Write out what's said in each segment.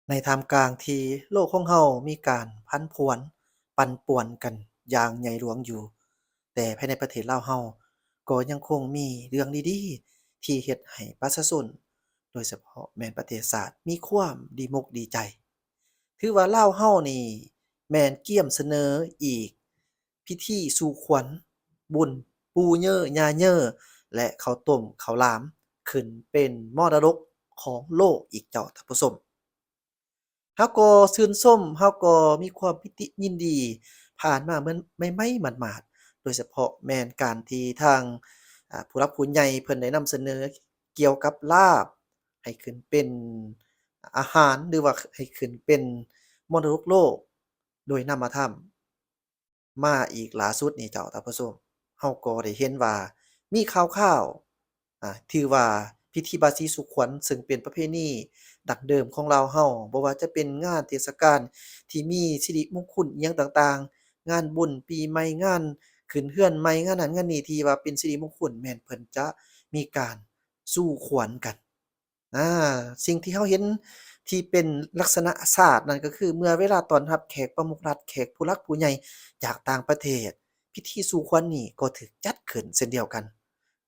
ในท่ามกลางที่โลกของเรามีการผันผวนปั่นป่วนกันอย่างใหญ่หลวงอยู่แต่ภายในประเทศลาวเราก็ยังคงมีเรื่องดีๆที่เฮ็ดให้ประชาชนโดยเฉพาะแม่นประเทศชาติมีความดีมกดีใจถือว่าลาวเรานี่แม่นเกียมเสนออีกพิธีสู่ขวัญบุญปู่เญ้อย่าเญ้อและข้าวต้มข้าวหลามขึ้นเป็นมรดกของโลกอีกเจ้าท่านผู้ชม เราก็ชื่นชมเราก็มีความปิติยินดีผ่านมาเหมือนใหม่ๆหมาดๆโดยเฉพาะแม่นการที่ทางผู้หลักผู้ใหญ่เพิ่นได้นำเสนอเกี่ยวกับลาบให้ขึ้นเป็นอาหารหรือว่าให้ขึ้นเป็นมรดกโลกโดยนามธรรม มาอีกล่าสุดนี่เจ้าท่านผู้ชมเราก็ได้เห็นว่ามีข่าวๆถือว่าพิธีบายสีสู่ขวัญซึ่งเป็นประเพณีดั้งเดิมของลาวเราบ่ว่าจะเป็นงานเทศกาลที่มีสิริมงคลอิหยังต่างๆงานบุญปีใหม่งานขึ้นเรือนใหม่งานนั้นงานนี้ที่ว่าเป็นสิริมงคลแม่นเพิ่นจะมีการสู่ขวัญกัน อาสิ่งที่เราเห็นที่เป็นลักษณะศาสตร์นั่นก็คือเมื่อเวลาต้อนรับแขกประมุขรัฐแขกผู้หลักผู้ใหญ่จากต่างประเทศพิธีสู่ขวัญนี่ก็ถูกจัดขึ้นเช่นเดียวกัน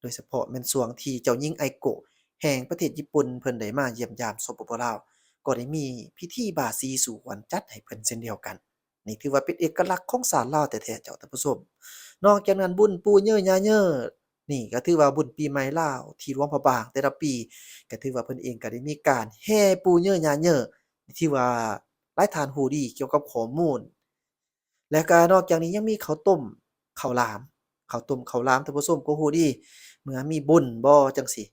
โดยเฉพาะแม่นช่วงที่เจ้าหญิงไอโกะแห่งประเทศญี่ปุ่นเพิ่นได้มาเยี่ยมยามสปปลาวก็ได้มีพิธีบายสีสู่ขวัญจัดให้เพิ่นเช่นเดียวกันนี่ถือว่าเป็นเอกลักษณ์ของชาติลาวแท้ๆเจ้าท่านผู้ชมนอกจากนั้นบุญปู่เย้อย่าเย้อนี่ก็ถือว่าบุญปีใหม่ลาวที่หลวงพระบางแต่ละปี ก็ถือว่าเพิ่นเองก็ได้มีการแห่ปู่เญ้อย่าเย้อที่ว่าหลายท่านรู้ดีเกี่ยวกับข้อมูลและก็นอกจากนี้ยังมีข้าวต้มข้าวหลามข้าวต้มข้าวหลามท่านผู้ชมก็รู้ดีเมื่อมีบุญบ่จั่งซี้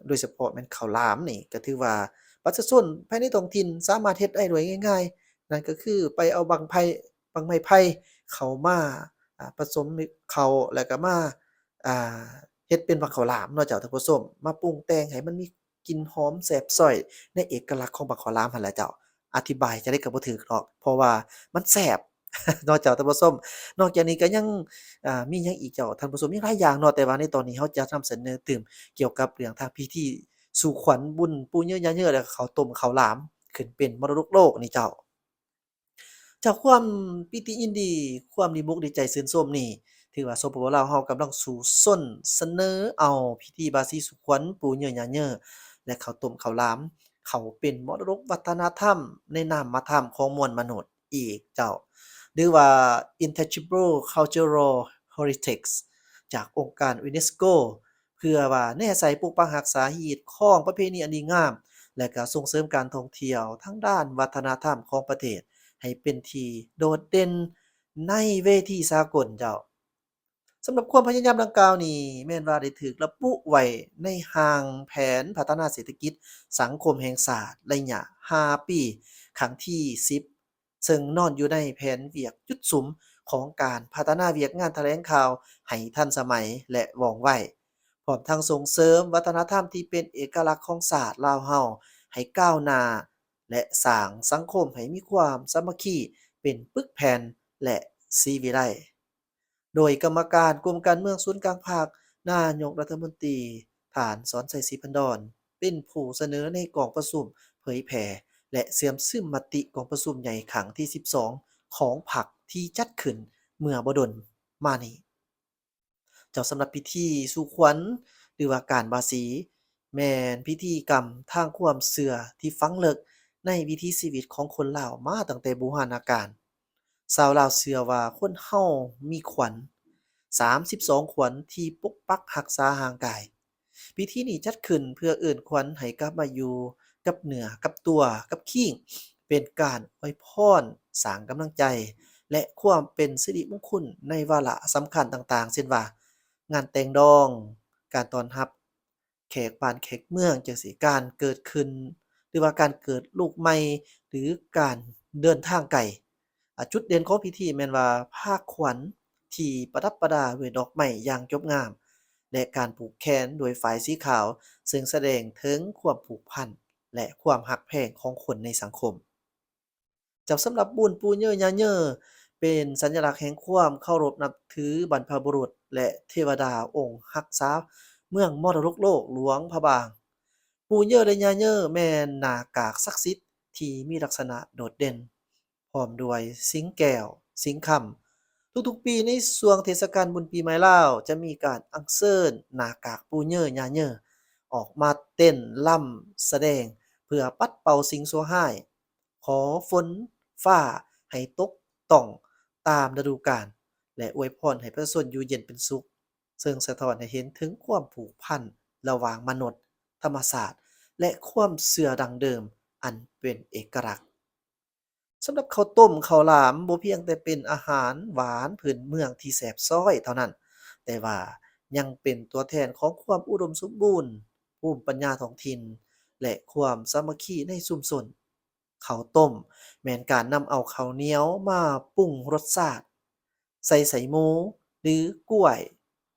โดยเฉพาะแม่นข้าวหลามนี่ก็ถือว่าประชาชนภายในท้องถิ่นสามารถเฮ็ดได้โดยง่ายๆนั่นก็คือไปเอาบังไม้ไผ่เข้ามาผสมเข้าแล้วก็มาอ่า เฮ็ดเป็นบักข้าวหลามเนาะเจ้าท่านผู้ชมมาปรุงแต่งให้มันมีกลิ่นหอมแซ่บช้อยในเอกลักษณ์ของบักข้าวหลามหั้นแหละเจ้าอธิบายจั่งใดก็บ่ถูกหรอกเพราะว่ามันแซ่บเนาะเจ้าท่านผู้ชมนอกจากนี้ก็ยังมีหยังอีกเจ้าท่านผู้ชมมีหลายอย่างเนาะแต่ว่าในตอนนี้เราจะนำเสนอถึงเกี่ยวกับเรื่องทางพิธีสู่ขวัญบุญปู่ย่าย่าเญ้อแล้วก็ข้าวต้มข้าวหลามขึ้นเป็นมรดกโลกนี่เจ้า จากความปิติยินดีความดีมุกดีใจชื่นชมนี่ถือว่าสปปลาวเรากำลังสู่ส้นเสนอเอาพิธีบายสีสู่ขวัญปู่ย่าย่าเญ้อและข้าวต้มข้าวหลามเข้าเป็นมรดกวัฒนธรรมในนามธรรมของมวลมนุษย์อีกเจ้าหรือว่า Intangible Cultural Heritage จากองค์การยูเนสโกเพื่อว่าแนใส่ปกปักรักษาฮีตของประเพณีอันดีงามและก็ส่งเสริมการท่องเที่ยวทั้งด้านวัฒนธรรมของประเทศ ให้เป็นที่โดดเด่นในเวทีสากลเจ้าสำหรับความพยายามดังกล่าวนี้แม่นว่าได้ถูกระบุไว้ในร่างแผนพัฒนาเศรษฐกิจสังคมแห่งชาติระยะ5ปีครั้งที่10ซึ่งนอนอยู่ในแผนเวียกจุดสุมของการพัฒนาเวียกงานแถลงข่าวให้ทันสมัยและว่องไวพร้อมทั้งส่งเสริมวัฒนธรรมที่เป็นเอกลักษณ์ของชาติลาวเราให้ก้าวหน้า และสร้างสังคมให้มีความสามัคคีเป็นปึกแผ่นและศิวิไลซ์โดยกรรมการกรมการเมืองศูนย์กลางภาคนายกรัฐมนตรีฐานสอนชัยศรีพันดรเป็นผู้เสนอในกองประชุมเผยแผ่และเสื่อมซึมมติกองประชุมใหญ่ครั้งที่12ของพรรคที่จัดขึ้นเมื่อบ่ดนมานี้เจ้าสำหรับพิธีสู่ขวัญหรือว่าการบายสีแม่นพิธีกรรมทางความเชื่อที่ฝังลึก ในวิถีชีวิตของคนลาวมาตั้งแต่โบราณกาลชาวลาวเชื่อว่าคนเรามีขวัญ32ขวัญที่ปกปักรักษาร่างกายพิธีนี้จัดขึ้นเพื่อเอิ้นขวัญให้กลับมาอยู่กับเนื้อกับตัวกับคิงเป็นการอวยพรสร้างกำลังใจและความเป็นสิริมงคลในวาระสำคัญต่างๆเช่นว่างานแต่งดองการต้อนรับแขกบ้านแขกเมืองจั่งซี้การเกิดขึ้น หรือว่าการเกิดลูกใหม่หรือการเดินทางไกลจุดเด่นของพิธีแม่นว่าผ้าขวัญที่ประดับประดาด้วยดอกไม้อย่างงดงามและการผูกแขนด้วยฝ่ายสีขาวซึ่งแสดงถึงความผูกพันและความหักแพงของคนในสังคมจับสำหรับบุญปูเย่อญาเย่อเป็นสัญลักษณ์แห่งความเคารพนับถือบรรพบุรุษและเทวดาองค์รักษาเมืองมรดกโลกหลวงพระบาง ปูเย่อและย่าเย่อแม่นหน้ากากศักดิ์สิทธิ์ ที่มีลักษณะโดดเด่นพร้อมด้วยสิงแก้วสิงคำทุกๆปีในช่วงเทศกาลบุญปีใหม่ลาวจะมีการอัญเชิญหน้ากากปูเญอญาเญอออกมาเต้นร่ำแสดงเพื่อปัดเป่าสิ่งชั่วร้ายขอฝนฟ้าให้ตกต้องตามฤดูกาลและอวยพรให้ประชาชนอยู่เย็นเป็นสุข ซึ่งสะท้อนให้เห็นถึงความผูกพันระหว่างมนุษย์ธรรมศาสตร์และความเชื่อดั้งเดิมอันเป็นเอกลักษณ์สำหรับข้าวต้มข้าวหลามบ่เพียงแต่เป็นอาหารหวานพื้นเมืองที่แซ่บซ้อยเท่านั้นแต่ว่ายังเป็นตัวแทนของความอุดมสมบูรณ์ภูมิปัญญาท้องถิ่นและความสามัคคีในชุมชนข้าวต้มแม่นการนำเอาข้าวเหนียวมาปรุงรสชาติใส่หมูหรือกล้วย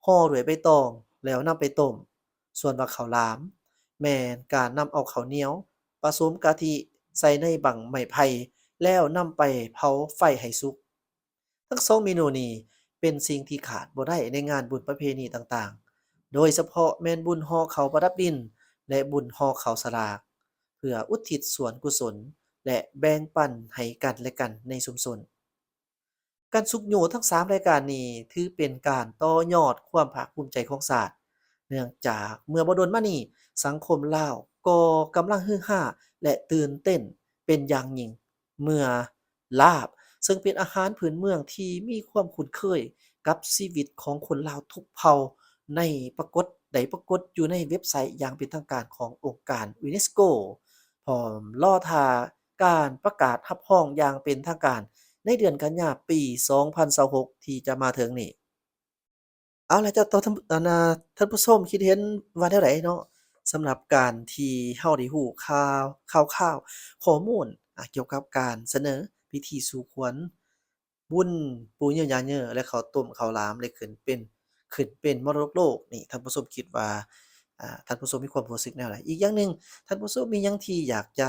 ห่อด้วยใบตองแล้วนำไปต้มส่วนว่าข้าวหลามแม่นการนำเอาข้าวเหนียวผสมกะทิใส่ในบั้งไม้ไผ่แล้วนำไปเผาไฟให้สุกทั้งสองเมนูนี้เป็นสิ่งที่ขาดบ่ได้ในงานบุญประเพณีต่างๆโดยเฉพาะแม่นบุญห่อข้าวประดับดินและบุญห่อข้าวสลากเพื่ออุทิศส่วนกุศลและแบ่งปันให้กันและกันในชุมชน การสุกโยทั้ง3รายการนี้ถือเป็นการต่อยอดความภาคภูมิใจของศาสตร์เนื่องจากเมื่อบ่ดนมานี้สังคมลาวก็กำลังฮือฮาและตื่นเต้นเป็นอย่างยิ่งเมื่อลาบซึ่งเป็นอาหารพื้นเมืองที่มีความคุ้นเคยกับชีวิตของคนลาวทุกเผ่าในปรากฏอยู่ในเว็บไซต์อย่างเป็นทางการขององค์การยูเนสโกพร้อมรอท่าการประกาศรับรองอย่างเป็นทางการ ในเดือนกันยาปี2026ที่จะมาถึงนี้เอาล่ะเจ้าตัวท่านท่านผู้ชมคิดเห็นว่าแนวใดเนาะสำหรับการที่เราได้รู้ข่าวๆข้อมูลเกี่ยวกับการเสนอพิธีสู่ขวัญบุญปู่ย่าญาและข้าวต้มข้าวหลามได้ขึ้นเป็นมรดกโลกนี่ท่านผู้ชมคิดว่าท่านผู้ชมมีความรู้สึกแนวใดอีกอย่างหนึ่งท่านผู้ชมมีหยังที่อยากจะ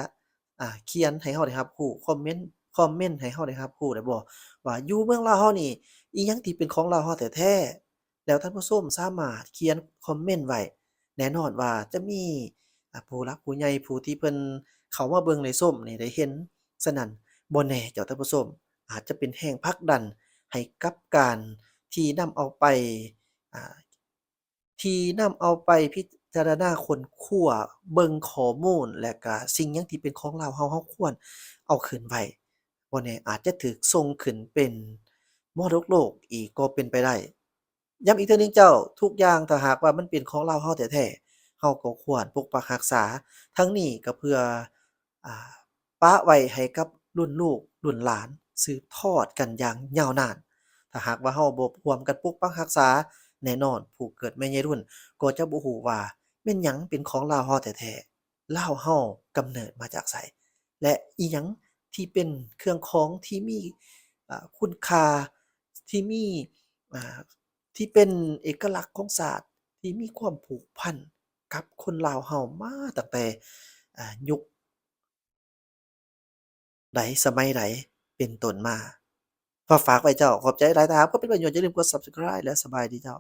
เขียนให้เราได้รับรู้คอมเมนต์ให้เราได้รับรู้ได้บ่ว่าอยู่เมืองลาวเรานี่อิหยังที่เป็นของลาวเราแท้ๆแล้วท่านผู้ชมสามารถเขียนคอมเมนต์ไว้แน่นอนว่าจะมีผู้หลักผู้ใหญ่ผู้ที่เพิ่นเข้ามาเบิ่งได้ชมนี่ได้เห็นฉะนั้นบ่แน่เจ้าท่านผู้ชมอาจจะเป็นแรงผลักดันให้กับการที่นำเอาไปอ่า ที่นำเอาไปพิจารณาค้นคว้าเบิ่งข้อมูลและก็สิ่งหยังที่เป็นของลาวเราควรเอาขึ้นไว้บ่แน่อาจจะถูกส่งขึ้นเป็นมรดกโลกอีกก็เป็นไปได้ย้ำอีกเทื่อหนึ่งเจ้าทุกอย่างถ้าหากว่ามันเป็นของลาวเราแท้ๆเราก็ควรปกปักรักษาทั้งนี้ก็เพื่ออ่าปะไว้ให้กับรุ่นลูกรุ่นหลานสืบทอดกันอย่างยาวนาน ถ้าหากว่าเราบ่ร่วมกันปกปักรักษาแน่นอนผู้เกิดใหม่ใหญ่รุ่นก็จะบ่ฮู้ว่าแม่นหยังเป็นของลาวเราแท้ๆลาวเรากำเนิดมาจากไสและอิหยังที่เป็นเครื่องของที่มีคุณค่าที่มีอ่าที่เป็นเอกลักษณ์ของชาติที่มีความผูกพันกับคนลาวเรามาตั้งแต่ยุคใดสมัยใดเป็นต้นมา ฝากไว้เจ้าขอบใจหลายๆครับก็เป็นประโยชน์อย่าลืมกด Subscribe และสบายดีเจ้า